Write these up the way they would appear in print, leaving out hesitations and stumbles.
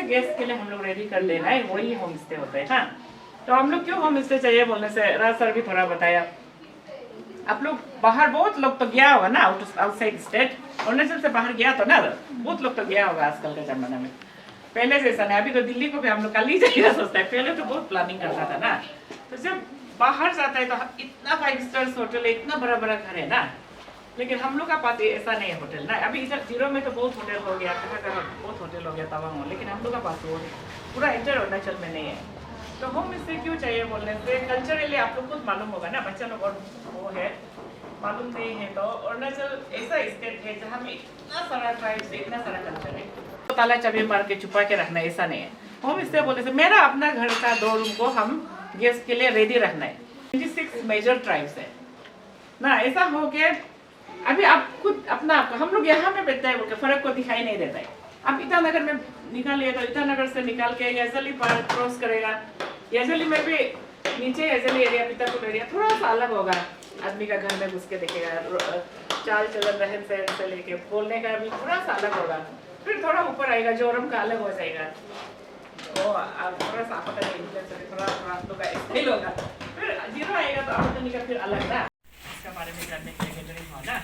Guest के लिए हम लोग रेडी कर लेना है, वही होम स्टे होता है। हाँ, तो हम लोग क्यों होम स्टे चाहिए बोलने से राज सर भी थोड़ा बताया। आप लोग बाहर, बहुत लोग तो गया होगा ना आउटसाइड स्टेट, अरुणाचल से बाहर गया तो ना, बहुत लोग तो गया होगा आजकल के जमाने में। पहले जैसा नहीं, अभी तो दिल्ली को भी हम लोग कल ही जाएगा सोचता है, पहले तो बहुत प्लानिंग करता था ना। तो जब बाहर जाता है तो इतना 5 स्टार्स होटल है, इतना बड़ा बड़ा घर है ना, लेकिन हम लोग का पास ऐसा नहीं है होटल ना। अभी इधर जीरो में तो बहुत होटल हो गया, कहाँ कहाँ बहुत होटल हो गया तवांग में, लेकिन हम लोग का पास वो पूरा इंटर अरुणाचल में नहीं है। तो होम स्टे क्यों चाहिए बोलने से, कल्चरली आप लोग खुद मालूम होगा ना, बच्चा लोग और वो है मालूम नहीं है। तो अरुणाचल ऐसा स्टेट है जहाँ में इतना सारा ट्राइब्स, इतना सारा कल्चर है, तो ताला चाबी मार के छुपा के रखना ऐसा नहीं है। होम स्टे बोलने से मेरा अपना घर का 2 रूम को हम गेस्ट के लिए रेडी रखना है। 26 मेजर ट्राइब्स है ना, ऐसा हो के अभी आप खुद अपना हम लोग यहाँ में बैठते हैं बोल के फर्क को दिखाई नहीं देता है। आप ईटानगर में निकालिए तो ईटानगर से निकाल के यजली पार क्रॉस करेगा, यजली में भी नीचे यजली एरिया, पितापुर एरिया थोड़ा सा अलग होगा। आदमी का घर में घुस के देखेगा, चाल चलन रहन सहन से लेके बोलने का भी थोड़ा सा अलग होगा। फिर थोड़ा ऊपर आएगा, जोरम का अलग हो जाएगा, वो थोड़ा सा आपका थोड़ा आप लोग का स्टाइल होगा। फिर जीरो आएगा तो आपका का फिर अलग ना, इसका बारे में जानने के लिए गैदरिंग हो ना।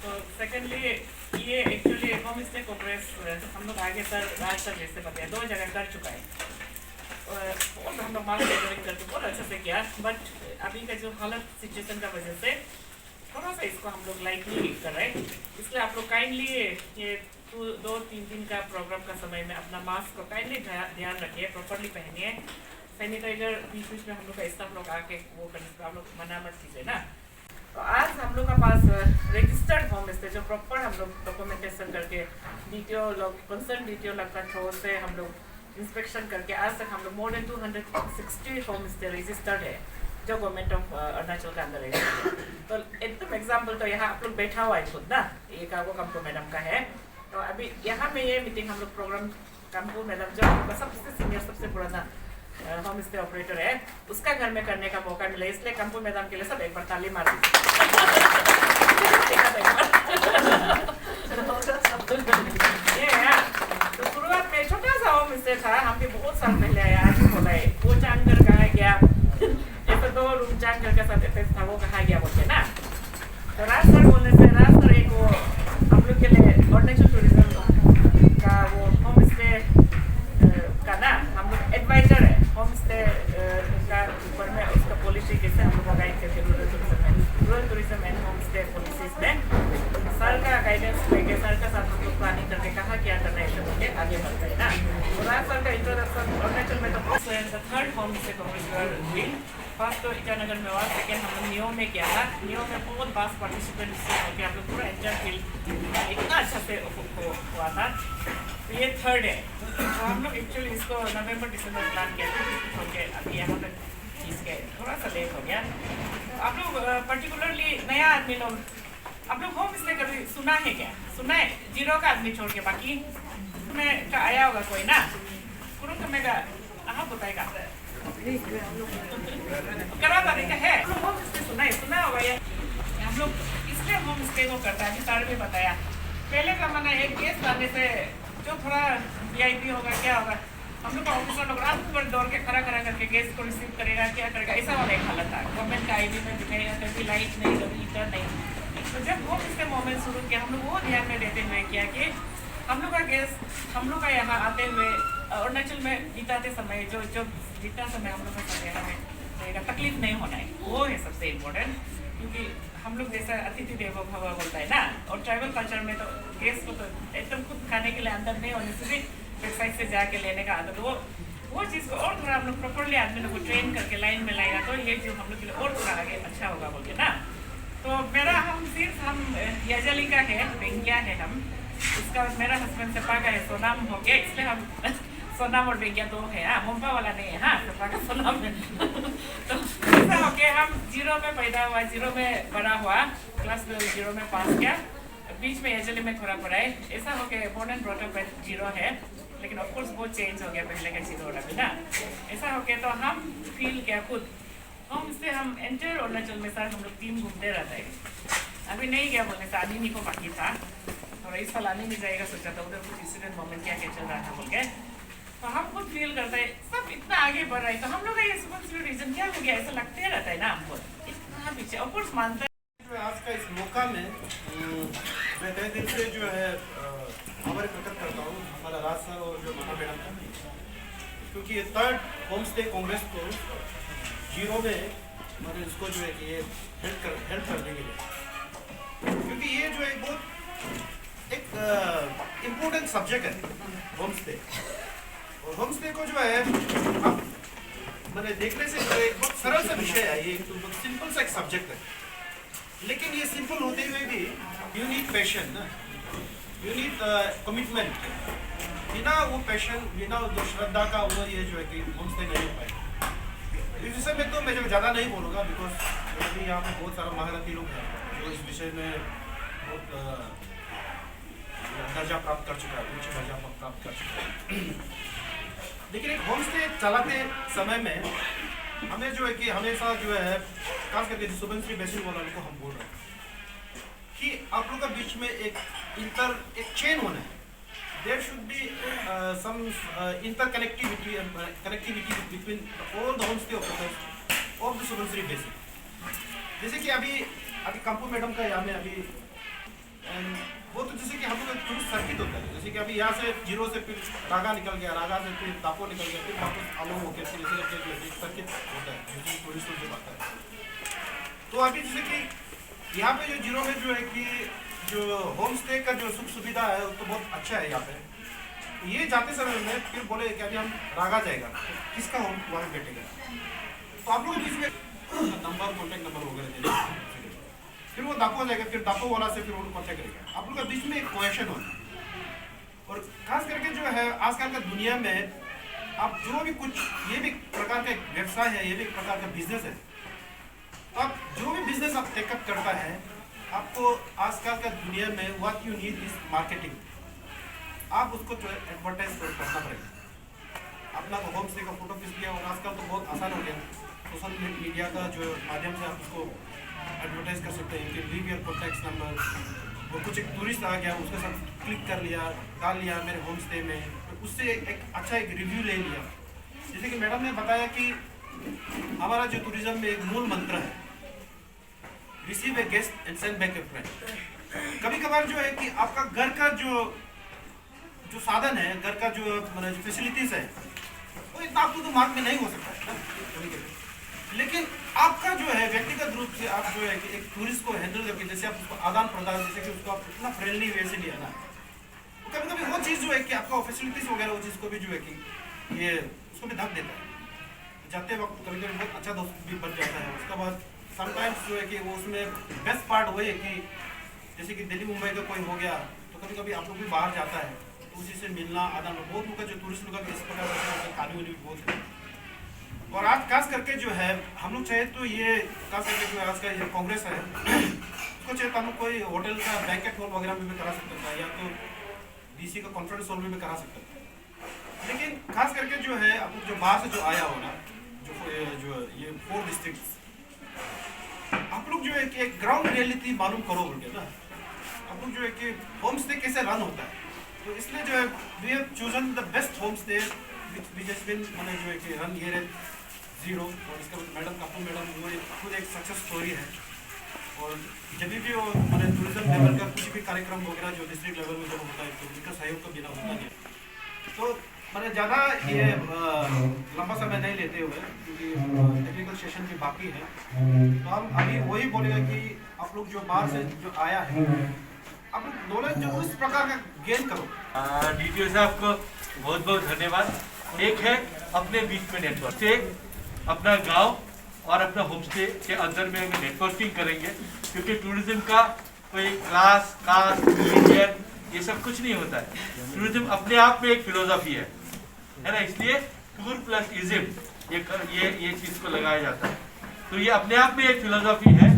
तो सेकेंडली ये एक्चुअली होम स्टे को प्रेस हम लोग आगे सर राज सर जैसे बताया 2 जगह कर चुका है, और हम लोग मार्क गैदरिंग करके बहुत अच्छे से किया। बट अभी का जो हालत सिचुएशन का वजह से थोड़ा सा इसको हम लोग लाइटली कर रहे हैं, इसलिए आप लोग काइंडली ये 2-3 दिन का प्रोग्राम का समय में अपना मास्क को काइंडली ध्यान रखिए, प्रॉपरली पहनिए, सैनिटाइजर बीच बीच में हम लोग का स्टाफ लोग आके वो करने आप लोग मना मत कीजिए ना। तो आज हम लोग का पास रजिस्टर्ड होम स्टे जो प्रॉपर हम लोग डॉक्यूमेंटेशन करके डीटीओ लोग कंसर्न डीटीओ लोग का थ्रू से हम लोग इंस्पेक्शन करके आज तक हम लोग more than 260 home stay registered है जो गवर्नमेंट ऑफ अरुणाचल के अंदर है। तो एकदम एग्जाम्पल तो यहाँ आप लोग बैठा हुआ है खुद ना, ये कागो कंपो मैडम का है। तो अभी यहाँ में ये मीटिंग हम लोग प्रोग्राम कंपो मैडम जो सबसे सीनियर सबसे पुराना होम स्टे ऑपरेटर है, उसका घर में करने का मौका मिला, इसलिए कंपू मैदान के लिए सब एक बार ताली मार दी। तो शुरुआत में छोटा सा होम स्टे था, हम भी बहुत साल पहले आया, आज बोला है वो जानकर कहा गया, ऐसे 2 रूम जानकर के साथ ऐसे था वो कहा गया बोलते ना। तो राज सर बोलने से राज सर एक वो हम लोग के लिए अरुणाचल टूरिज्म का वो होम स्टे का ना हम लोग एडवाइजर है होम स्टे का ऊपर में, उसका पॉलिसी कैसे हम लोग गाइड करके rural tourism and home stay policies में सर का गाइडेंस लेके सर का साथ हम लोग प्लानिंग करके कहा क्या करना है सब के आगे बढ़ते हैं ना। तो राज सर का इंट्रोडक्शन अरुणाचल में तो third home stay complex first तो ईटानगर में हुआ, सेकेंड हम लोग नियो में किया था। नियो में बहुत बास पार्टिसिपेंट होकर हम लोग पूरा एंजॉय फील इतना अच्छा से हुआ था। तो ये थर्ड है, तो हम लोग एक्चुअली इसको नवंबर दिसंबर प्लान किया था, ओके अभी यहाँ पर इसके थोड़ा सा लेट हो गया। तो आप लोग पर्टिकुलरली नया आदमी लोग आप लोग होम स्टे कभी सुना है क्या? सुना है जीरो का आदमी छोड़ के बाकी में का आया होगा कोई ना, पूरा तो मेरा हाँ बताएगा करा तरीका है। होम स्टे सुना होगा ये, हम लोग इसलिए होम स्टे को करता है, सर भी बताया पहले का मैंने एक गेस्ट आने से जो थोड़ा VIP होगा क्या होगा, हम लोग का ऑफिसर लोग रात भर दौड़ के खड़ा करके गेस्ट को रिसीव करेगा क्या करेगा, ऐसा वाला एक हालत था। गवर्नमेंट का ID में दिखाएगा, कभी लाइट नहीं कभी हीटर नहीं। तो जब होम स्टे मोमेंट शुरू किया हम लोग वो ध्यान में देते हुए किया कि हम लोग का गेस्ट हम लोग का यहाँ आते हुए अरुणाचल में बिताते समय जो जितना समय हम लोग का समय रहेगा तकलीफ नहीं होना है, वो है सबसे इम्पोर्टेंट। क्योंकि हम लोग जैसा अतिथि देवो भव बोलता है ना, और ट्राइबल कल्चर में तो गेस्ट को तो एकदम खुद खाने के लिए अंदर नहीं होने से भी वेबसाइट से जाके लेने का आदत, वो चीज़ को और थोड़ा हम लोग प्रॉपरली आदमी लोग को ट्रेन करके लाइन में लाएगा तो ये जो हम लोग के लिए और थोड़ा आगे अच्छा होगा बोल के ना। तो मेरा हम सिर्फ हम यजली का है, बेंगिया है हम, उसका मेरा हस्बैंड सपा का है, सोनाम हो गया, इसलिए हम सोनाम और बेंगिया 2 है, हाँ मुंबा वाला नहीं है, हाँ सपा का सोनाम है। तो ऐसा हो गया हम जीरो में पैदा हुआ, जीरो में बड़ा हुआ, क्लास 0 में पास किया, बीच में यजली में थोड़ा पढ़ा है, ऐसा हो गया born and brought up zero है, लेकिन ऑफकोर्स बहुत चेंज हो गया पहले का जीरो वाला भी ना। ऐसा हो गया तो हम फील किया खुद होम स्टे हम एंटर अरुणाचल में सर हम लोग टीम घूमते रहता है, अभी नहीं गया बोलने से आनी नहीं को बाकी था, और इस साल आने नहीं जाएगा सोचा था, उधर कुछ इंसिडेंट मोमेंट क्या चल रहा था बोल के। तो हम खुद फील करते हैं सब इतना आगे बढ़ रहा है, तो हम लोग का ये सुपरस्टिट्यूट रीजन क्या हो गया, ऐसा लगते रहता है ना हमको इतना पीछे। ऑफ कोर्स मानते हैं आज का इस मौका में मैं तहे दिल से जो है आभार प्रकट करता हूँ हमारा राज सर और जो मना मैडम का, क्योंकि ये 3rd होम स्टे कांग्रेस को जीरो में मैंने इसको जो है कि ये हेल्प करने के लिए, क्योंकि ये जो है बहुत एक इम्पोर्टेंट सब्जेक्ट है होम स्टे। और होम स्टे को जो है अब मैंने देखने से जो एक बहुत सरल सा विषय है, ये तो बहुत सिंपल सा एक सब्जेक्ट है, लेकिन ये सिंपल होते हुए भी यू नीड पैशन ना, यू नीड कमिटमेंट। बिना वो पैशन, बिना जो श्रद्धा का वो ये जो है कि होम स्टे नहीं हो पाएगा। इस विषय में तो मैं जो ज़्यादा नहीं बोलूँगा, बिकॉज अभी यहाँ पे बहुत सारा महारथी लोग हैं जो इस विषय में बहुत दर्जा प्राप्त कर चुका है, उच्च दर्जा प्राप्त कर चुका है। लेकिन एक होम स्टे चलाते समय में हमें जो है कि हमेशा जो है खास करके सुबनश्री बेसिन वाला को हम बोल रहे हैं कि आप लोग का बीच में एक चेन होना है। There should be some interconnectivity between all the home stay of the Subansiri basin. जैसे कि अभी कंपू मैडम का यहाँ में अभी वो तो जैसे कि हम लोग का सर्किट होता है, जैसे कि अभी यहाँ से जीरो से फिर रागा निकल गया, रागा से फिर तापो निकल गया, फिर वापस आलो हो गया, फिर ऐसे करके सर्किट होता है जिसमें टूरिस्ट जो आता है। तो अभी जैसे कि यहाँ पे जो जीरो में जो है कि जो होम स्टे का जो सुख सुविधा है वो तो बहुत अच्छा है यहाँ पे। ये जाते समय में फिर बोले कि अभी हम रागा जाएगा, तो किसका होम वहाँ बैठेगा, तो आप लोग बीच में नंबर कॉन्टैक्ट नंबर वगैरह दे देंगे, फिर वो दापो जाएगा, फिर दापो वाला से फिर उनको कॉन्टैक्ट करेगा। आप लोग के बीच में एक कोहेशन होना। और खास करके जो है आजकल का दुनिया में आप जो भी कुछ ये भी प्रकार का व्यवसाय है, ये भी एक प्रकार का बिजनेस है, तो आप जो भी बिजनेस आप टेकअप करता है, आपको आजकल का दुनिया में what you need is marketing. आप उसको जो है एडवर्टाइज करना पड़ेगा। अपना को होम स्टे का फोटो खींच लिया, और आजकल तो बहुत आसान हो गया, सोशल मीडिया का जो माध्यम से आप उसको एडवर्टाइज कर सकते हैं कि लीव योर कॉन्टैक्ट नंबर। और कुछ एक टूरिस्ट आ गया, उसके साथ क्लिक कर लिया, डाल लिया मेरे होम स्टे में, तो उससे एक अच्छा एक रिव्यू ले लिया। जैसे कि मैडम ने बताया कि हमारा जो टूरिज्म में एक मूल मंत्र है, receive A guest and send back A friend. कभी कभार जो है कि आपका घर का जो साधन है, घर का जो मतलब फैसिलिटीज है, वो इतना आपको तो मार्क में नहीं हो सकता है ना, लेकिन आपका जो है व्यक्तिगत रूप से आप जो है कि एक टूरिस्ट को हैंडल करके, जैसे आप उसको आदान प्रदान, जैसे कि उसको आप इतना फ्रेंडली वे से लिया ना, तो कभी कभी वो चीज़ जो है कि आपका फैसिलिटीज वगैरह वो चीज़ को भी जो है कि ये उसको भी ढक देता है। जाते वक्त कभी कभी बहुत अच्छा दोस्त भी बन जाता है। उसके बाद समटाइम्स जो है कि वो उसमें बेस्ट पार्ट वही है कि जैसे कि दिल्ली मुंबई का कोई हो गया, तो कभी कभी आप लोग भी बाहर जाता है, तो उसी से मिलना आदान, बहुत लोग का जो टूरिस्ट लोग का इस प्रकार से कहानी वानी भी बहुत है। और आज खास करके जो है हम लोग चाहे तो ये खास करके जो आज का ये कांग्रेस है उसको चाहे तो हम लोग कोई होटल का बैंकेट हॉल वगैरह में भी करा सकता था, या तो डीसी का कॉन्फ्रेंस हॉल में भी करा सकता था। लेकिन खास करके जो है आप लोग जो बाहर से जो आया हो ना, जो ये 4 डिस्ट्रिक्ट, आप लोग जो है कि एक ग्राउंड रियलिटी मालूम करो बोल के ना, आप लोग जो है कि होम स्टे कैसे रन होता है। तो इसलिए जो है we have chosen the best home stay which has been मैंने जो है कि रन हियर एट जीरो। और इसके बाद मैडम कापू मैडम वो खुद एक सक्सेस स्टोरी है। और जब भी वो मैंने टूरिज्म लेवल का कुछ भी कार्यक्रम वगैरह जो डिस्ट्रिक्ट लेवल में जब होता है, तो उनका सहयोग तो बिना होता नहीं। तो मैंने ज़्यादा ये लंबा समय नहीं लेते हुए, क्योंकि टेक्निकल सेशन भी बाकी है, तो हम अभी वही बोलेगा कि आप लोग जो बाहर से जो आया है, आप लोग नॉलेज जो उस प्रकार का गेन करो। DTO साहब को बहुत बहुत धन्यवाद। एक है अपने बीच में नेटवर्क से, अपना गांव और अपना होम स्टे के अंदर में नेटवर्किंग करेंगे, क्योंकि टूरिज्म का कोई क्लास, कास्ट, रिलीजन ये सब कुछ नहीं होता है। टूरिज्म अपने आप में एक फिलोसफी है ना, इसलिए टूर प्लस इज्म ये चीज को लगाया जाता है। तो ये अपने आप में एक फिलोसफी है।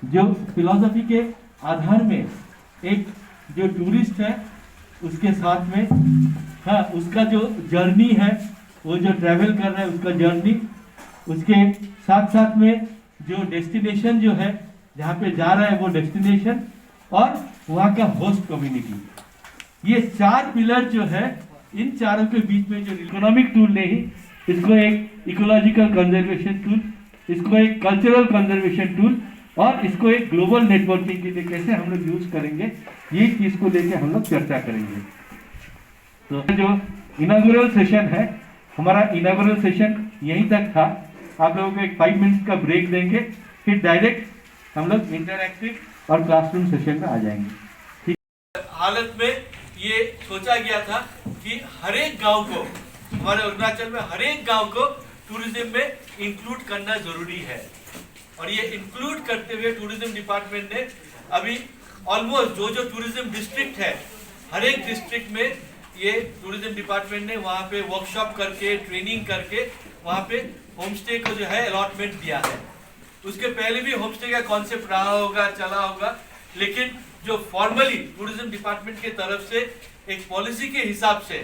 जो फिलोसफी के आधार में एक जो टूरिस्ट है उसके साथ में हाँ उसका जो जर्नी है, वो जो ट्रैवल कर रहा है उसका जर्नी, उसके साथ साथ में जो डेस्टिनेशन जो है जहाँ पे जा रहा है वो डेस्टिनेशन, और वहाँ का होस्ट कम्युनिटी। ये 4 पिलर जो है, इन चारों के बीच में जो इकोनॉमिक टूल नहीं, इसको एक इकोलॉजिकल कंजर्वेशन टूल, इसको एक कल्चरल कंजर्वेशन टूल और इसको एक ग्लोबल नेटवर्किंग के लिए कैसे हम लोग यूज करेंगे, ये चीज को लेके हम लोग चर्चा करेंगे। तो जो इनॉग्रेल सेशन है, हमारा इनॉग्रेल सेशन यहीं तक था। आप लोगों को एक 5 मिनट का ब्रेक देंगे, फिर डायरेक्ट हम लोग इंटरएक्टिव और क्लासरूम सेशन में आ जाएंगे। हालत में ये सोचा गया था कि हर एक गांव को, हमारे अरुणाचल में हर एक गांव को टूरिज्म में इंक्लूड करना जरूरी है। और ये इंक्लूड करते हुए टूरिज्म डिपार्टमेंट ने अभी ऑलमोस्ट जो टूरिज्म डिस्ट्रिक्ट है, हर एक डिस्ट्रिक्ट में ये टूरिज्म डिपार्टमेंट ने वहाँ पे वर्कशॉप करके, ट्रेनिंग करके वहाँ पे होम स्टे को जो है अलॉटमेंट दिया है। उसके पहले भी होम स्टे का कॉन्सेप्ट रहा होगा, चला होगा, लेकिन जो फॉर्मली टूरिज्म डिपार्टमेंट की तरफ से एक पॉलिसी के हिसाब से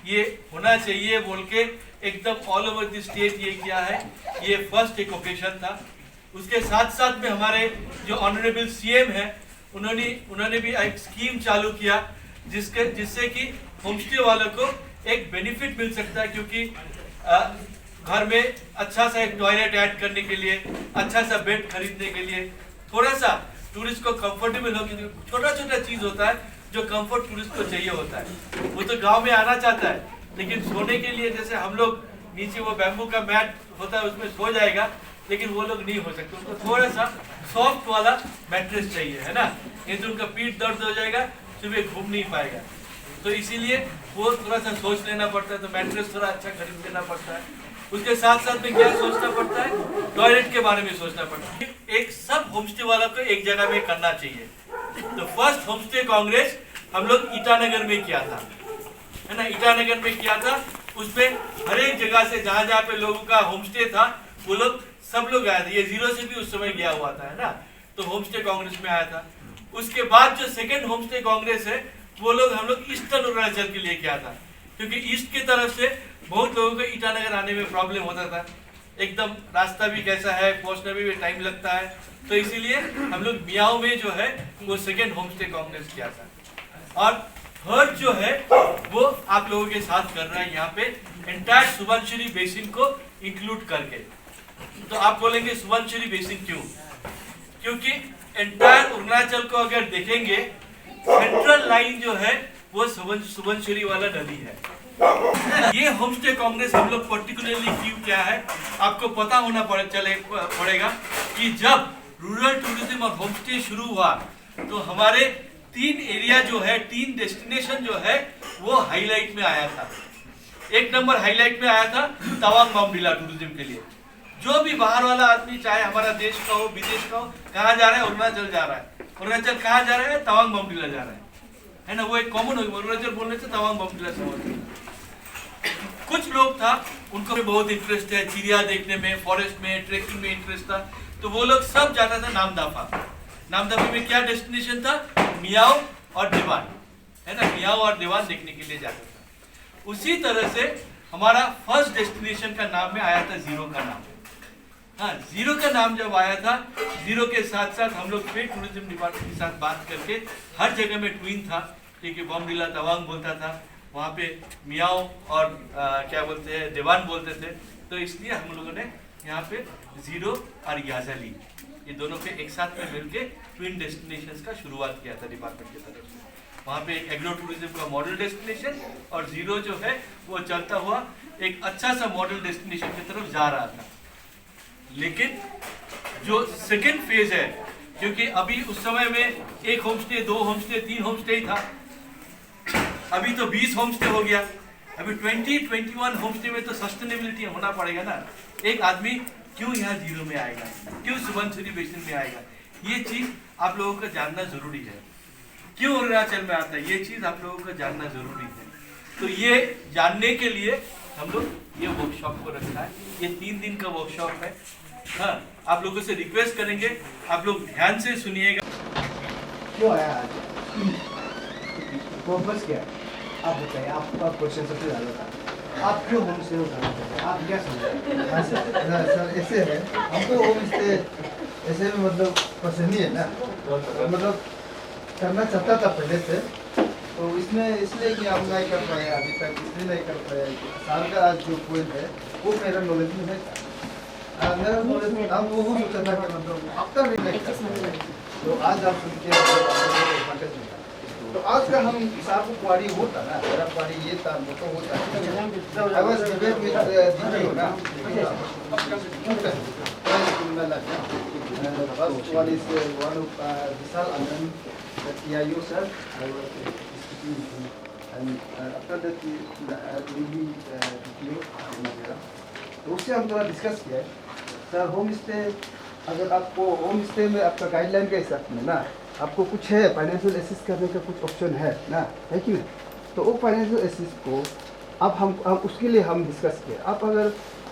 ये होना चाहिए बोल के एकदम ऑल ओवर द स्टेट ये किया है, ये फर्स्ट एक ओकेजन था। उसके साथ साथ में हमारे जो ऑनरेबल सीएम है, उन्होंने भी एक स्कीम चालू किया जिससे कि होमस्टे वालों को एक बेनिफिट मिल सकता है, क्योंकि घर में अच्छा सा एक टॉयलेट ऐड करने के लिए, अच्छा सा बेड खरीदने के लिए, थोड़ा सा टूरिस्ट को कंफर्टेबल हो, क्योंकि छोटा छोटा चीज होता है जो कंफर्ट टूरिस्ट को चाहिए होता है। वो तो गांव में आना चाहता है, लेकिन सोने के लिए जैसे हम लोग नीचे वो बैम्बू का मैट होता है उसमें सो जाएगा, लेकिन वो लोग नहीं हो सकते, उनको थोड़ा सा सॉफ्ट वाला मैट्रेस चाहिए, है ना। नहीं तो उनका पीठ दर्द हो जाएगा, सुबह घूम नहीं पाएगा। तो इसीलिए वो थोड़ा सा सोच लेना पड़ता है, तो मैट्रेस थोड़ा अच्छा खरीद लेना पड़ता है। उसके साथ साथ में क्या सोचना पड़ता है, टॉयलेट के बारे में सोचना पड़ता है। एक सब होमस्टे वालों को एक जगह में करना चाहिए। तो फर्स्ट होमस्टे कांग्रेस हम लोग ईटानगर में किया था, है ना, ईटानगर में किया था। उसमें हर एक जगह से जहाँ जहाँ पे लोगों का होमस्टे था, वो लोग सब लोग आए थे। ये जीरो से भी उस समय गया हुआ था, है ना, तो होमस्टे कांग्रेस में आया था। उसके बाद जो सेकेंड होमस्टे कांग्रेस है, वो लोग हम लोग ईस्टर्न अरुणाचल के लिए किया था, क्योंकि ईस्ट की तरफ से बहुत लोगों को ईटानगर आने में प्रॉब्लम होता था। एकदम रास्ता भी कैसा है, पहुंचने में भी टाइम लगता है, तो इसीलिए हम लोग मियाओ में जो है वो सेकेंड होमस्टे कांग्रेस किया था। और थर्ड जो है वो आप लोगों के साथ कर रहा है यहाँ पे एंटायर सुबनसिरी बेसिन को इंक्लूड करके। तो आप बोलेंगे सुबनसिरी बेसिन क्यों? क्योंकि एंटायर अरुणाचल को अगर देखेंगे, सेंट्रल लाइन जो है वो सुबनसिरी वाला नदी है। ये होमस्टे कांग्रेस हम लोग पर्टिकुलरली क्यों किया है, आपको पता होना पड़ेगा कि जब रूरल टूरिज्म और होमस्टे शुरू हुआ तो हमारे 3 एरिया जो है, 3 डेस्टिनेशन जो है वो हाईलाइट में आया था। एक नंबर हाईलाइट में आया था तवांग बॉम्डिला टूरिज्म के लिए। जो भी बाहर वाला आदमी, चाहे हमारा देश का हो, विदेश का हो, कहाँ जा रहा है? अरुणाचल जा रहा है। अरुणाचल कहाँ जा रहा है? तवांग बॉम्डिला जा रहा है ना। वो एक कॉमन हो गया, अरुणाचल बोलने से तवांग बॉम्डिला से। कुछ लोग था, उनको भी बहुत इंटरेस्ट है चिड़िया देखने में, फॉरेस्ट में, ट्रेकिंग में इंटरेस्ट था, तो वो लोग सब जाता था नामदफा। नामदफा में क्या डेस्टिनेशन था? मियाओ और देवान, है ना, मियाओ और देवान देखने के लिए जाता था। उसी तरह से हमारा फर्स्ट डेस्टिनेशन का नाम में आया था जीरो का नाम। हाँ, जीरो का नाम जब आया था, जीरो के साथ साथ हम लोग फिर टूरिज्म डिपार्टमेंट के साथ बात करके हर जगह में ट्विन था, क्योंकि बॉम्डिला तवांग बोलता था, वहाँ पे मियाओ और क्या बोलते हैं, देवान बोलते थे, तो इसलिए हम लोगों ने यहाँ पे जीरो और याजाली ये दोनों पे एक साथ में मिलके ट्विन डेस्टिनेशंस का शुरुआत किया था डिपार्टमेंट की तरफ से। वहाँ पे एक एग्रो टूरिज्म का मॉडल डेस्टिनेशन और जीरो जो है वो चलता हुआ एक अच्छा सा मॉडल डेस्टिनेशन की तरफ जा रहा था। लेकिन जो सेकेंड फेज है, क्योंकि अभी उस समय में 1 होमस्टे, 2 होमस्टे, 3 होमस्टे ही था, अभी तो 20 होमस्टे हो गया। अभी 20-21 होमस्टे में तो सस्टेनेबिलिटी होना पड़ेगा ना। एक आदमी क्यों यहाँ जीरो में आएगा, क्यों सुबनसिरी बेसिन में आएगा, ये चीज आप लोगों को जानना जरूरी है। क्यों अरुणाचल में आता है, ये चीज आप लोगों को जानना जरूरी है। तो ये जानने के लिए हम लोग ये वर्कशॉप को रखा है। ये 3 दिन का वर्कशॉप है। हाँ, आप लोगों से रिक्वेस्ट करेंगे, आप लोग ध्यान से सुनिएगा। क्यों आया आज? पर्पस क्या है? आप बताइए, आपका क्वेश्चन सबसे ज़्यादा था। आप क्यों होम स्टे करना चाहते हैं? आप क्या समझे? हाँ सर, ऐसे है, हमको होम स्टे ऐसे में मतलब पसंद ही है ना। मतलब करना चाहता था पहले से, तो इसमें इसलिए कि हम नहीं कर पाए अभी तक, इसलिए नहीं कर पाए कि साल का आज जो पॉइंट है वो मेरा नॉलेज में है। मेरा नॉलेज में हम वो सोचा था कि मतलब अब तक नहीं कर पाए। तो आज आप सुन के तो आज का हम हिसाब को क्वारी होता ना, मेरा क्वारी ये था वो तो होता I was debate with DPO ना, first one is one of Vishal and then the TIO sir, I was speaking with him, and after that DPO तो उससे हम थोड़ा डिस्कस किया है। सर होम स्टे, अगर आपको होम स्टे में आपका गाइडलाइन के हिसाब में ना आपको कुछ है फाइनेंशियल असिस्ट करने का कुछ ऑप्शन है ना, है कि नहीं? तो वो फाइनेंशियल असिस्ट को अब हम उसके लिए हम डिस्कस किए। आप अगर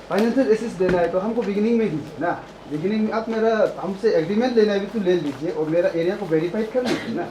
फाइनेंशियल असिस्ट देना है तो हमको बिगिनिंग में दीजिए ना, बिगिनिंग में आप मेरा हमसे एग्रीमेंट लेना है भी तो ले लीजिए और मेरा एरिया को वेरीफाइड कर लीजिए ना।